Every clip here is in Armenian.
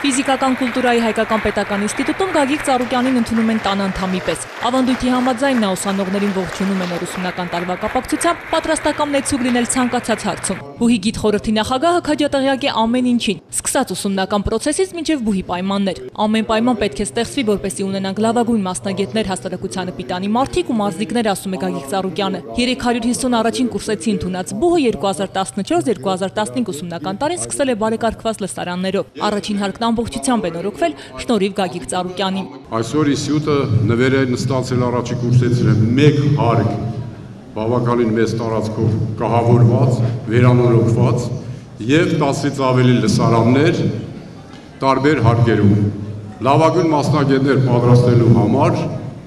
Ֆիզիկական կուլտուրայի հայկական պետական ինստիտուտում Գագիկ Ծառուկյանին ընդունում են տան անդամի պես։ Ավանդույթի համաձայն նա ուսանողներին ողջունում է նոր ուսումնական տարվա կապակցությամբ, պատրաստական նեցուկ լինել ցանկացած հարցում։ Բուհի գիտխորհրդի նախագահը քաջատեղյակ է ամեն ինչին, սկսած ուսումնական process-ից մինչև բուհի պայմաններ։ Ամեն պայման պետք է ստեղծվի, որպեսզի ունենանք լավագույն մասնագետներ հասարակությանը պիտանի մարդիկ ու մարզիկներ, ասում է Գագիկ Ծառուկյանը։ 350 առաջին կուրսեցի ընդունած բուհը 2014-2015 ուսումնական տարին սկսել է բարեկարգված լսարաններով։ Առաջին հարկն ամբողջությամբ է նորոգվել շնորհիվ Գագիկ Ծառուկյանի։ Այսօր ինստիտուտը նվերը նստացել առաջի կուրսեցրել մեկ հարկ բավականին մեծ տարածքով կահավորված, վերանորոգված եւ 10-ից ավելի լսարաններ տարբեր հարկերում։ Լավագույն մասնագետներ պատրաստելու համար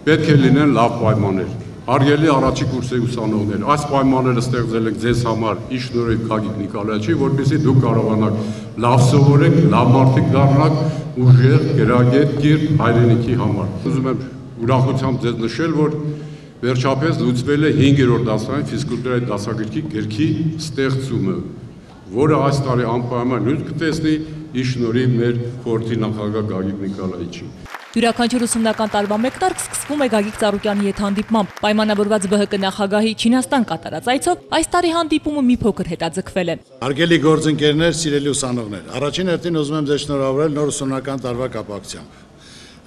պետք է լինեն լավ պայմաններ։ Հարգելի առաջի կուրսի ուսանողներ, այս պայմանները ստեղծել ենք ձեզ համար ի շնորհիվ Գագիկ Նիկոլաևիչի, որպեսզի դուք կարողանաք լավ սովորեք, լավ մարդիկ դառնաք, ուժեղ, գրագետ, կիրթ հայրենիքի համար։ Ուզում եմ ուրախությամբ ձեզ նշել, որ վերջապես լուծվել է 5-րդ դասարանի ֆիզկուլտուրայի դասագրքի գրքի ստեղծումը, որը այս տարի անպայման նույն կտեսնի ի շնորհիվ մեր խորհրդի նախագահ Գագիկ Նիկոլաևիչի։ Յուրաքանչյուր ուսումնական տարվա մեկնարկ սկսվում է Գագիկ Ծառուկյանի հետ հանդիպմամբ։ Պայմանավորված ԲՀԿ նախագահի Չինաստան կատարած այցով այս տարի հանդիպումը մի փոքր հետաձգվել է։ Հարգելի գործընկերներ, սիրելի ուսանողներ, առաջին հերթին ուզում եմ ձեզ շնորհավորել նոր ուսումնական տարվա կապակցությամբ։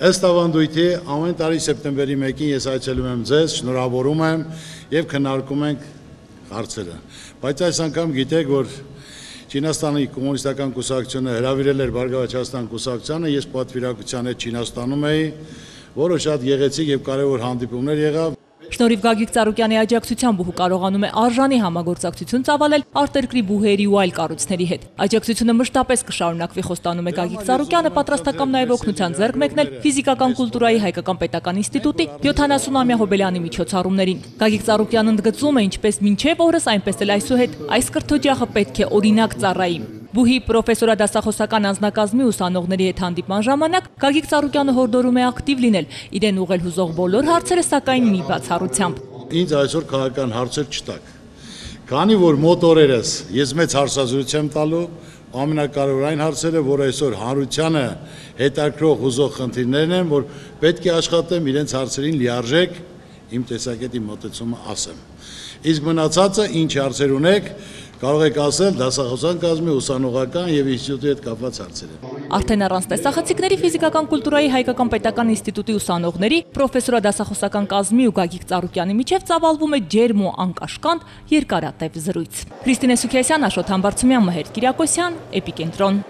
Ըստ ավանդույթի ամեն տարի սեպտեմբերի 1-ին ես այցելում եմ ձեզ, շնորհավորում եմ եւ քննարկում ենք հարցերը։ Բայց այս անգամ գիտեք, որ Չինաստանի կոմունիստական կուսակցությունը հրավիրել էր Բարգավաճ Հայաստան կուսակցությանը, ես պատվիրակության հետ Չինաստանում էի, որը շատ գեղեցիկ եւ կարեւոր հանդիպումներ եղավ։ Շնորհիվ Գագիկ Ծառուկյանի աջակցության բուհը կարողանում է արժանի համագործակցություն ծավալել արտերկրի բուհերի ու այլ կառույցների հետ։ Աջակցությունը մշտապես կշարունակվի, խոստանում է Գագիկ Ծառուկյանը, պատրաստական նաև օգնության ձեռք մեկնել Ֆիզիկական կուլտուրայի հայկական պետական ինստիտուտի 70-ամյա հոբելյանի միջոցառումներին։ Գագիկ Ծառուկյանն ընդգծում է, ինչպես մինչև օրս, այնպես էլ այսուհետ այս կրթօջախը պետք է օրինակ ծառայի։ Բուհի պրոֆեսորադասախոսական անձնակազմի ուսանողների հետ հանդիպման ժամանակ Գագիկ Ծառուկյանը հորդորում է ակտիվ լինել, իրեն ուղղել հուզող բոլոր հարցերը, սակայն մի բացառությամբ։ Ինձ այսօր քաղաքական հարցեր չտակ, քանի որ մոտ օրերս ես մեծ հարցազրույց եմ տալու, ամենակարևոր այն հարցերը, որ այսօր հանրությանը հետաքրող հուզող խնդիրներն են, որ պետք է աշխատեմ իրենց հարցերին լիարժեք իմ տեսակետի մոտեցումը ասեմ։ Իսկ մնացածը ինչ հարցեր ունեք, կարող եք ասել դասախոսական կազմի, ուսանողական եւ ինստիտուտի հետ կապված հարցեր են։ Արդեն առանց տեսախցիկների Ֆիզիկական կուլտուրայի հայկական պետական ինստիտուտի ուսանողների, պրոֆեսորադասախոսական կազմի ու Գագիկ Ծառուկյանի միջև ծավալվում է ջերմ ու անկաշկանդ երկարատև զրույց։ Քրիստինե Սուքիասյան, Աշոտ Համբարձումյան, Մհեր Կիրակոսյան, Էպիկենտրոն։